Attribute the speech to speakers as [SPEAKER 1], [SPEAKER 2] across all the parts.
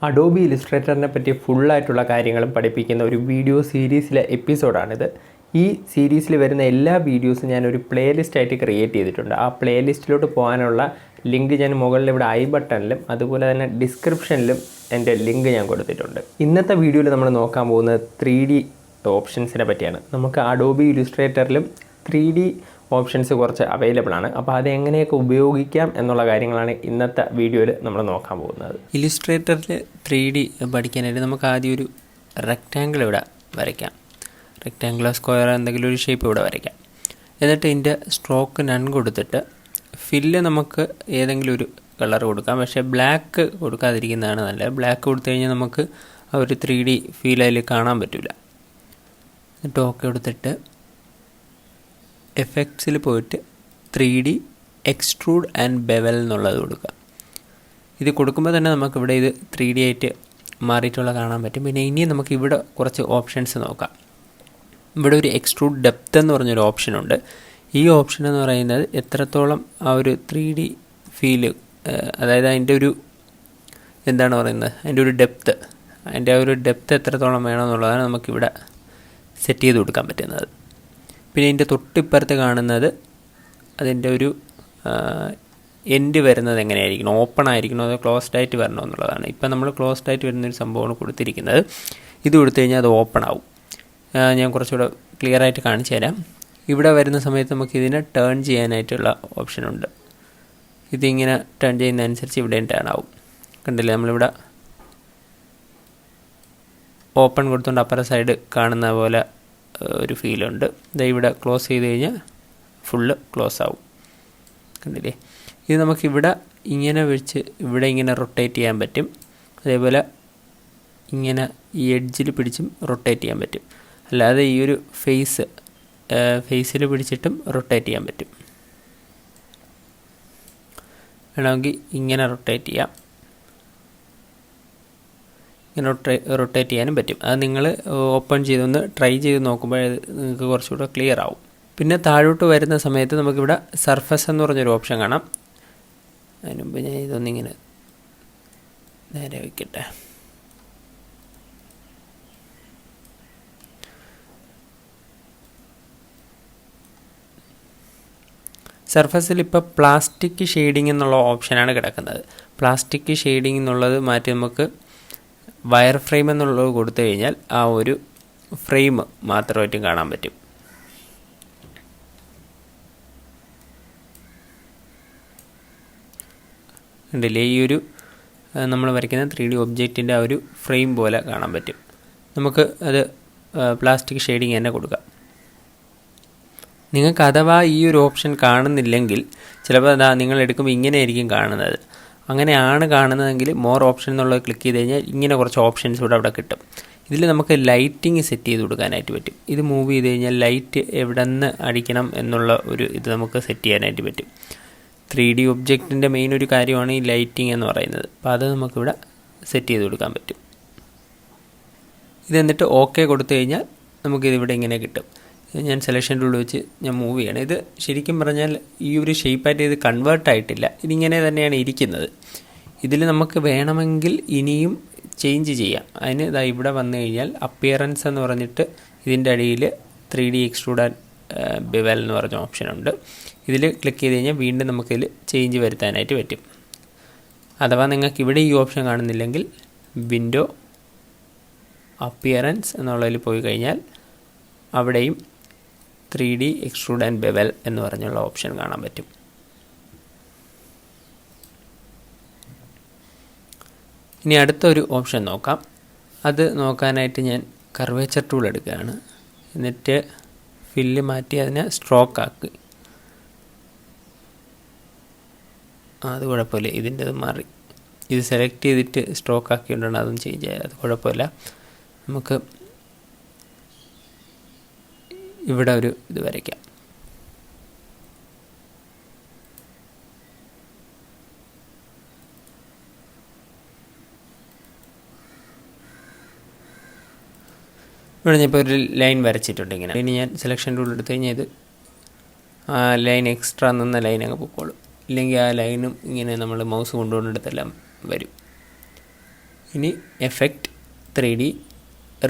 [SPEAKER 1] Adobe Illustratorനെ പറ്റി ഫുള്ളായിട്ടുള്ള കാര്യങ്ങളും പഠിപ്പിക്കുന്ന ഒരു വീഡിയോ സീരീസിലെ എപ്പിസോഡാണിത്. ഈ സീരീസിൽ വരുന്ന എല്ലാ വീഡിയോസും ഞാനൊരു പ്ലേലിസ്റ്റായിട്ട് ക്രിയേറ്റ് ചെയ്തിട്ടുണ്ട്. ആ പ്ലേലിസ്റ്റിലോട്ട് പോകാനുള്ള ലിങ്ക് ഞാൻ മുകളിൽ ഇവിടെ ഐ ബട്ടണിലും അതുപോലെ തന്നെ ഡിസ്ക്രിപ്ഷനിലും എൻ്റെ ലിങ്ക് ഞാൻ കൊടുത്തിട്ടുണ്ട്. ഇന്നത്തെ വീഡിയോയിൽ നമ്മൾ നോക്കാൻ പോകുന്നത് 3D ഓപ്ഷൻസിനെ പറ്റിയാണ്. നമുക്ക് Adobe Illustratorലും 3D ഓപ്ഷൻസ് കുറച്ച് അവൈലബിൾ ആണ്. അപ്പോൾ അതെങ്ങനെയൊക്കെ ഉപയോഗിക്കാം എന്നുള്ള കാര്യങ്ങളാണ് ഇന്നത്തെ വീഡിയോയിൽ നമ്മൾ നോക്കാൻ പോകുന്നത്.
[SPEAKER 2] ഇല്ലുസ്ട്രേറ്ററിൽ 3D പഠിക്കാനായിട്ട് നമുക്ക് ആദ്യം ഒരു റെക്റ്റാങ്കിൾ ഇവിടെ വരയ്ക്കാം. റെക്റ്റാങ്കിളോ സ്ക്വയറോ എന്തെങ്കിലും ഒരു ഷേപ്പ് ഇവിടെ വരയ്ക്കാം. എന്നിട്ട് ഇതിൻ്റെ സ്ട്രോക്ക് നൺ കൊടുത്തിട്ട് ഫില്ല് നമുക്ക് ഏതെങ്കിലും ഒരു കളർ കൊടുക്കാം. പക്ഷേ ബ്ലാക്ക് കൊടുക്കാതിരിക്കുന്നതാണ് നല്ലത്. ബ്ലാക്ക് കൊടുത്തു കഴിഞ്ഞാൽ നമുക്ക് ആ ഒരു 3D ഫീൽ അതിൽ കാണാൻ പറ്റില്ല. എന്നിട്ട് ഓക്കെ കൊടുത്തിട്ട് എഫക്ട്സിൽ പോയിട്ട് 3D എക്സ്ട്രൂഡ് ആൻഡ് ബെവൽ എന്നുള്ളത് കൊടുക്കുക. ഇത് കൊടുക്കുമ്പോൾ തന്നെ നമുക്കിവിടെ ഇത് 3D ആയിട്ട് മാറിയിട്ടുള്ള കാണാൻ പറ്റും. പിന്നെ ഇനിയും നമുക്ക് ഇവിടെ കുറച്ച് ഓപ്ഷൻസ് നോക്കാം. ഇവിടെ ഒരു എക്സ്ട്രൂഡ് ഡെപ്ത് എന്ന് പറഞ്ഞൊരു ഓപ്ഷനുണ്ട്. ഈ ഓപ്ഷൻ എന്ന് പറയുന്നത് എത്രത്തോളം ആ ഒരു 3D ഫീല്, അതായത് അതിൻ്റെ ഒരു എന്താണ് പറയുന്നത്, അതിൻ്റെ ഒരു ഡെപ്ത്ത്, അതിൻ്റെ ആ ഒരു ഡെപ്ത്ത് എത്രത്തോളം വേണമെന്നുള്ളതാണ് നമുക്കിവിടെ സെറ്റ് ചെയ്ത് കൊടുക്കാൻ പറ്റുന്നത്. പിന്നെ ഇതിൻ്റെ തൊട്ടിപ്പുറത്ത് കാണുന്നത് അതിൻ്റെ ഒരു എൻഡ് വരുന്നത് എങ്ങനെയായിരിക്കണം, ഓപ്പൺ ആയിരിക്കണോ അതോ ക്ലോസ്ഡ് ആയിട്ട് വരണോ എന്നുള്ളതാണ്. ഇപ്പം നമ്മൾ ക്ലോസ്ഡ് ആയിട്ട് വരുന്നൊരു സംഭവമാണ് കൊടുത്തിരിക്കുന്നത്. ഇത് കൊടുത്തു കഴിഞ്ഞാൽ അത് ഓപ്പൺ ആവും. ഞാൻ കുറച്ചുകൂടെ ക്ലിയർ ആയിട്ട് കാണിച്ചു തരാം. ഇവിടെ വരുന്ന സമയത്ത് നമുക്ക് ഇതിനെ ടേൺ ചെയ്യാനായിട്ടുള്ള ഓപ്ഷനുണ്ട്. ഇതിങ്ങനെ ടേൺ ചെയ്യുന്നതനുസരിച്ച് ഇവിടെയും ടേൺ ആവും. കണ്ടില്ലേ, നമ്മളിവിടെ ഓപ്പൺ കൊടുത്തുകൊണ്ട് അപ്പുറ സൈഡ് കാണുന്ന പോലെ ഒരു ഫീലുണ്ട്. ഇവിടെ ക്ലോസ് ചെയ്ത് കഴിഞ്ഞാൽ ഫുള്ള് ക്ലോസ് ആവും. കണ്ടില്ലേ, ഇത് നമുക്കിവിടെ ഇങ്ങനെ വെച്ച് ഇവിടെ ഇങ്ങനെ റൊട്ടേറ്റ് ചെയ്യാൻ പറ്റും. അതേപോലെ ഇങ്ങനെ ഈ എഡ്ജിൽ പിടിച്ചും റൊട്ടേറ്റ് ചെയ്യാൻ പറ്റും. അല്ലാതെ ഈ ഒരു ഫേസിൽ പിടിച്ചിട്ടും റൊട്ടേറ്റ് ചെയ്യാൻ പറ്റും. വേണമെങ്കിൽ ഇങ്ങനെ റൊട്ടേറ്റ് ചെയ്യാം, ഇങ്ങനെ റൊട്ടേറ്റ് ചെയ്യാനും പറ്റും. അത് നിങ്ങൾ ഓപ്പൺ ചെയ്തൊന്ന് ട്രൈ ചെയ്ത് നോക്കുമ്പോൾ നിങ്ങൾക്ക് കുറച്ചുകൂടെ ക്ലിയർ ആവും. പിന്നെ താഴോട്ട് വരുന്ന സമയത്ത് നമുക്കിവിടെ സർഫസ് എന്ന് പറഞ്ഞൊരു ഓപ്ഷൻ കാണാം. അതിന് മുമ്പ് ഞാൻ ഇതൊന്നിങ്ങനെ നേരെ വയ്ക്കട്ടെ. സർഫസിൽ ഇപ്പോൾ പ്ലാസ്റ്റിക് ഷെയ്ഡിങ് എന്നുള്ള ഓപ്ഷനാണ് കിടക്കുന്നത്. പ്ലാസ്റ്റിക് ഷെയ്ഡിങ് എന്നുള്ളത് മാറ്റി നമുക്ക് വയർ ഫ്രെയിം എന്നുള്ളത് കൊടുത്തു കഴിഞ്ഞാൽ ആ ഒരു ഫ്രെയിം മാത്രമായിട്ടും കാണാൻ പറ്റും. ഉണ്ടല്ലേ, ഈ ഒരു നമ്മൾ വരയ്ക്കുന്ന 3D ഒബ്ജക്റ്റിൻ്റെ ആ ഒരു ഫ്രെയിം പോലെ കാണാൻ പറ്റും. നമുക്ക് അത് പ്ലാസ്റ്റിക് ഷെയ്ഡിങ് തന്നെ കൊടുക്കാം. നിങ്ങൾക്ക് അഥവാ ഈ ഒരു ഓപ്ഷൻ കാണുന്നില്ലെങ്കിൽ ചിലപ്പോൾ അതാ നിങ്ങൾ എടുക്കുമ്പോൾ ഇങ്ങനെയായിരിക്കും കാണുന്നത്. അങ്ങനെയാണ് കാണുന്നതെങ്കിൽ മോർ ഓപ്ഷൻ എന്നുള്ളത് ക്ലിക്ക് ചെയ്ത് കഴിഞ്ഞാൽ ഇങ്ങനെ കുറച്ച് ഓപ്ഷൻസ് കൂടെ അവിടെ കിട്ടും. ഇതിൽ നമുക്ക് ലൈറ്റിങ് സെറ്റ് ചെയ്ത് കൊടുക്കാനായിട്ട് പറ്റും. ഇത് മൂവ് ചെയ്ത് കഴിഞ്ഞാൽ ലൈറ്റ് എവിടെ നിന്ന് അടിക്കണം എന്നുള്ള ഒരു ഇത് നമുക്ക് സെറ്റ് ചെയ്യാനായിട്ട് പറ്റും. 3D ഒബ്ജക്റ്റിൻ്റെ മെയിൻ ഒരു കാര്യമാണ് ഈ ലൈറ്റിംഗ് എന്ന് പറയുന്നത്. അപ്പോൾ അത് നമുക്കിവിടെ സെറ്റ് ചെയ്ത് കൊടുക്കാൻ പറ്റും. ഇതെന്നിട്ട് ഓക്കെ കൊടുത്തു കഴിഞ്ഞാൽ നമുക്കിതിവിടെ ഇങ്ങനെ കിട്ടും. ഞാൻ സെലക്ഷൻ ടൂൾ വെച്ച് ഞാൻ മൂവ് ചെയ്യണം. ഇത് ശരിക്കും പറഞ്ഞാൽ ഈ ഒരു ഷേപ്പായിട്ട് ഇത് കൺവേർട്ട് ആയിട്ടില്ല, ഇതിങ്ങനെ തന്നെയാണ് ഇരിക്കുന്നത്. ഇതിൽ നമുക്ക് വേണമെങ്കിൽ ഇനിയും ചേഞ്ച് ചെയ്യാം. അതിന് ഇതാ ഇവിടെ വന്നു കഴിഞ്ഞാൽ അപ്പിയറൻസ് എന്ന് പറഞ്ഞിട്ട് ഇതിൻ്റെ അടിയിൽ 3D എക്സ്ട്രൂഡ് ആൻഡ് ബെവൽ എന്ന് പറഞ്ഞ ഓപ്ഷനുണ്ട്. ഇതിൽ ക്ലിക്ക് ചെയ്ത് കഴിഞ്ഞാൽ വീണ്ടും നമുക്കിതിൽ ചേഞ്ച് വരുത്താനായിട്ട് പറ്റും. അഥവാ നിങ്ങൾക്ക് ഇവിടെ ഈ ഓപ്ഷൻ കാണുന്നില്ലെങ്കിൽ വിൻഡോ അപ്പിയറൻസ് എന്നുള്ളതിൽ പോയി കഴിഞ്ഞാൽ അവിടെയും 3D എക്സ്ട്രൂഡ് ആൻഡ് ബെവൽ എന്ന് പറഞ്ഞുള്ള ഓപ്ഷൻ കാണാൻ പറ്റും. ഇനി അടുത്തൊരു ഓപ്ഷൻ നോക്കാം. അത് നോക്കാനായിട്ട് ഞാൻ കർവേച്ചർ ടൂൾ എടുക്കുകയാണ്. എന്നിട്ട് ഫില്ല് മാറ്റി അതിനെ സ്ട്രോക്ക് ആക്കി. അത് കുഴപ്പമില്ല, ഇതിൻ്റെത് മാറി. ഇത് സെലക്ട് ചെയ്തിട്ട് സ്ട്രോക്ക് ആക്കിക്കൊണ്ടാണ് അതും ചേഞ്ച് ആയത്. അത് കുഴപ്പമില്ല. നമുക്ക് ഇവിടെ ഒരു ഇത് വരയ്ക്കാം. ഇവിടെ ഞാൻ ഇപ്പോൾ ഒരു ലൈൻ വരച്ചിട്ടുണ്ട് ഇങ്ങനെ. ഇനി ഞാൻ സെലക്ഷൻ ടൂൾ എടുത്തു കഴിഞ്ഞാൽ ഇത് ആ ലൈൻ എക്സ്ട്രാ നിന്ന ലൈൻ അങ്ങ് പൊക്കോളും. ഇല്ലെങ്കിൽ ആ ലൈനും ഇങ്ങനെ നമ്മൾ മൗസ് കൊണ്ടുകൊണ്ടെടുത്തെല്ലാം വരും. ഇനി എഫക്റ്റ് 3D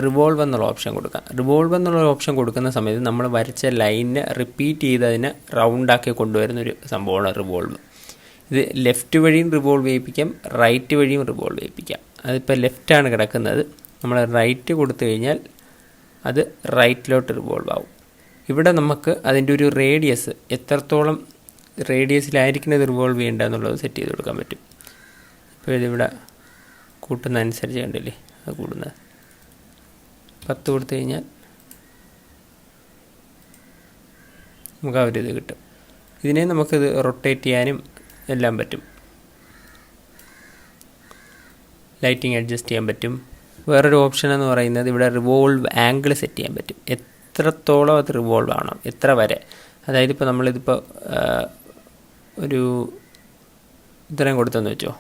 [SPEAKER 2] റിവോൾവ് എന്നുള്ള ഓപ്ഷൻ കൊടുക്കാം. റിവോൾവ് എന്നുള്ള ഓപ്ഷൻ കൊടുക്കുന്ന സമയത്ത് നമ്മൾ വരച്ച ലൈനിനെ റിപ്പീറ്റ് ചെയ്ത് അതിനെ റൗണ്ടാക്കി കൊണ്ടുവരുന്നൊരു സംഭവമാണ് റിവോൾവ്. ഇത് ലെഫ്റ്റ് വഴിയും റിവോൾവ് ചെയ്യിപ്പിക്കാം, റൈറ്റ് വഴിയും റിവോൾവ് ചെയ്യിപ്പിക്കാം. അതിപ്പോൾ ലെഫ്റ്റാണ് കിടക്കുന്നത്, നമ്മൾ റൈറ്റ് കൊടുത്തു കഴിഞ്ഞാൽ അത് റൈറ്റിലോട്ട് റിവോൾവ് ആവും. ഇവിടെ നമുക്ക് അതിൻ്റെ ഒരു റേഡിയസ് എത്രത്തോളം റേഡിയസിലായിരിക്കുന്നത് റിവോൾവ് ചെയ്യേണ്ടത് എന്നുള്ളത് സെറ്റ് ചെയ്ത് കൊടുക്കാൻ പറ്റും. ഇപ്പോൾ ഇതിവിടെ കൂട്ടുന്ന അനുസരിച്ച് കണ്ടില്ലേ അത് കൂടുന്നത്. 10 കൊടുത്തു കഴിഞ്ഞാൽ നമുക്ക് ആ ഒരു ഇത് കിട്ടും. ഇതിനെ നമുക്കിത് റൊട്ടേറ്റ് ചെയ്യാനും എല്ലാം പറ്റും. ലൈറ്റിംഗ് അഡ്ജസ്റ്റ് ചെയ്യാൻ പറ്റും. വേറൊരു ഓപ്ഷൻ എന്ന് പറയുന്നത് ഇവിടെ റിവോൾവ് ആംഗിൾ സെറ്റ് ചെയ്യാൻ പറ്റും. എത്രത്തോളം അത് റിവോൾവ് ആവണം, എത്ര വരെ. അതായത് ഇപ്പോൾ നമ്മളിതിപ്പോൾ ഒരു ഇത്രയും കൊടുത്തെന്ന് വെച്ചോ,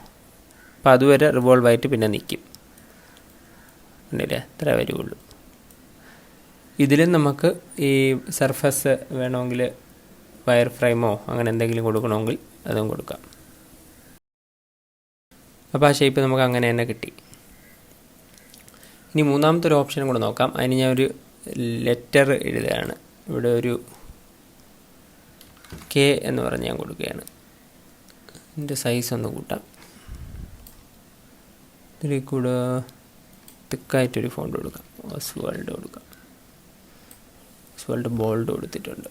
[SPEAKER 2] അപ്പോൾ അതുവരെ റിവോൾവ് ആയിട്ട് പിന്നെ നിൽക്കും. ഉണ്ടല്ലേ, ഇത്ര വരുള്ളൂ. ഇതിലും നമുക്ക് ഈ സർഫസ് വേണമെങ്കിൽ വയർ ഫ്രെയിമോ അങ്ങനെ എന്തെങ്കിലും കൊടുക്കണമെങ്കിൽ അതും കൊടുക്കാം. അപ്പോൾ ആ ഷേപ്പ് നമുക്ക് അങ്ങനെ തന്നെ കിട്ടി. ഇനി മൂന്നാമത്തെ ഒരു ഓപ്ഷനും കൂടെ നോക്കാം. അതിന് ഞാൻ ഒരു ലെറ്റർ എഴുതുകയാണ്. ഇവിടെ ഒരു കെ എന്ന് പറഞ്ഞ് ഞാൻ കൊടുക്കുകയാണ്. ഇതിൻ്റെ സൈസ് ഒന്ന് കൂട്ടാം. ഇതിൽ കൂടെ തിക്കായിട്ടൊരു ഫോണ്ട് കൊടുക്കാം. ഓസ്വാൾഡ് കൊടുക്കാം. ഓസ്വാൾഡ് ബോൾഡ് കൊടുത്തിട്ടുണ്ട്.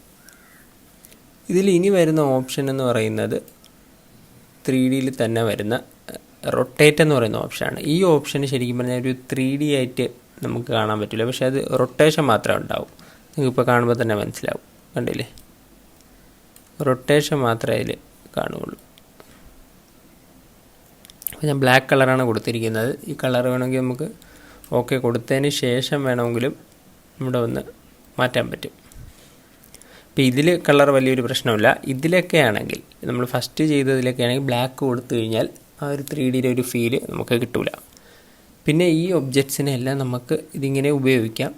[SPEAKER 2] ഇതിൽ ഇനി വരുന്ന ഓപ്ഷൻ എന്ന് പറയുന്നത് 3Dയിൽ തന്നെ വരുന്ന റൊട്ടേറ്റ് എന്ന് പറയുന്ന ഓപ്ഷനാണ്. ഈ ഓപ്ഷന് ശരിക്കും പറഞ്ഞാൽ ഒരു 3D ആയിട്ട് നമുക്ക് കാണാൻ പറ്റില്ല, പക്ഷേ അത് റൊട്ടേഷൻ മാത്രമേ ഉണ്ടാവും. നിങ്ങൾക്കിപ്പോൾ കാണുമ്പോൾ തന്നെ മനസ്സിലാവും. കണ്ടില്ലേ, റൊട്ടേഷൻ മാത്രമേ അതിൽ കാണുകയുള്ളൂ. അപ്പോൾ ഞാൻ ബ്ലാക്ക് കളറാണ് കൊടുത്തിരിക്കുന്നത്. ഈ കളർ വേണമെങ്കിൽ നമുക്ക് ഓക്കെ കൊടുത്തതിന് ശേഷം വേണമെങ്കിലും ഇവിടെ ഒന്ന് മാറ്റാൻ പറ്റും. ഇപ്പോൾ ഇതിൽ കളർ വലിയൊരു പ്രശ്നമില്ല. ഇതിലൊക്കെ ആണെങ്കിൽ നമ്മൾ ഫസ്റ്റ് ചെയ്തതിലൊക്കെ ആണെങ്കിൽ ബ്ലാക്ക് കൊടുത്തു കഴിഞ്ഞാൽ ആ ഒരു 3Dയുടെ ഒരു ഫീല് നമുക്ക് കിട്ടില്ല. പിന്നെ ഈ ഒബ്ജക്ട്സിനെ എല്ലാം നമുക്ക് ഇതിങ്ങനെ ഉപയോഗിക്കാം.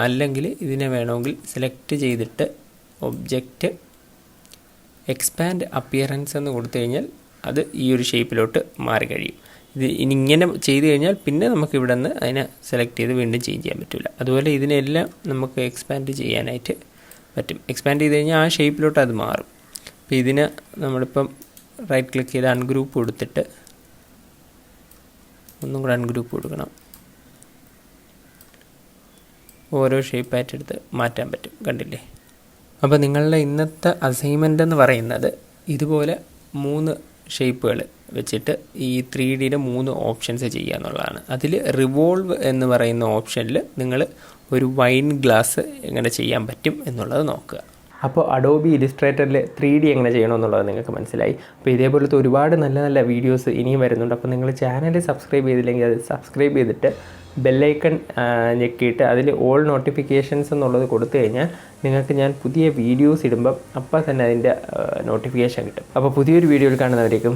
[SPEAKER 2] അല്ലെങ്കിൽ ഇതിനെ വേണമെങ്കിൽ സെലക്ട് ചെയ്തിട്ട് ഒബ്ജക്റ്റ് എക്സ്പാൻഡ് അപ്പിയറൻസ് എന്ന് കൊടുത്തു കഴിഞ്ഞാൽ അത് ഈ ഒരു ഷേപ്പിലോട്ട് മാറി കഴിയും. ഇത് ഇനി ഇങ്ങനെ ചെയ്ത് കഴിഞ്ഞാൽ പിന്നെ നമുക്ക് ഇവിടെ നിന്ന് അതിനെ സെലക്ട് ചെയ്ത് വീണ്ടും ചേഞ്ച് ചെയ്യാൻ പറ്റില്ല. അതുപോലെ ഇതിനെല്ലാം നമുക്ക് എക്സ്പാൻഡ് ചെയ്യാനായിട്ട് പറ്റും. എക്സ്പാൻഡ് ചെയ്ത് കഴിഞ്ഞാൽ ആ ഷേപ്പിലോട്ട് അത് മാറും. അപ്പോൾ ഇതിന് നമ്മളിപ്പം റൈറ്റ് ക്ലിക്ക് ചെയ്ത് അൺഗ്രൂപ്പ് കൊടുത്തിട്ട് ഒന്നും കൂടെ അൺഗ്രൂപ്പ് കൊടുക്കണം. ഓരോ ഷേപ്പായിട്ട് എടുത്ത് മാറ്റാൻ പറ്റും. കണ്ടില്ലേ? അപ്പോൾ നിങ്ങളുടെ ഇന്നത്തെ അസൈൻമെൻ്റ് എന്ന് പറയുന്നത് ഇതുപോലെ 3 ഷേപ്പുകൾ വെച്ചിട്ട് ഈ 3Dയുടെ 3 ഓപ്ഷൻസ് ചെയ്യുക എന്നുള്ളതാണ്. അതിൽ റിവോൾവ് എന്ന് പറയുന്ന ഓപ്ഷനിൽ നിങ്ങൾ ഒരു വൈൻ ഗ്ലാസ് എങ്ങനെ ചെയ്യാൻ പറ്റും എന്നുള്ളത് നോക്കുക.
[SPEAKER 1] അപ്പോൾ അഡോബി ഇലിസ്ട്രേറ്ററിൽ 3D എങ്ങനെ ചെയ്യണമെന്നുള്ളത് നിങ്ങൾക്ക് മനസ്സിലായി. അപ്പോൾ ഇതേപോലത്തെ ഒരുപാട് നല്ല നല്ല വീഡിയോസ് ഇനിയും വരുന്നുണ്ട്. അപ്പോൾ നിങ്ങൾ ചാനൽ സബ്സ്ക്രൈബ് ചെയ്തില്ലെങ്കിൽ അത് സബ്സ്ക്രൈബ് ചെയ്തിട്ട് ബെല്ലൈക്കൺ ഞെക്കിയിട്ട് അതിൽ ഓൾ നോട്ടിഫിക്കേഷൻസ് എന്നുള്ളത് കൊടുത്തു കഴിഞ്ഞാൽ നിങ്ങൾക്ക് ഞാൻ പുതിയ വീഡിയോസ് ഇടുമ്പം അപ്പോൾ തന്നെ അതിൻ്റെ നോട്ടിഫിക്കേഷൻ കിട്ടും. അപ്പോൾ പുതിയൊരു വീഡിയോയിൽ കാണുന്നവരേക്കും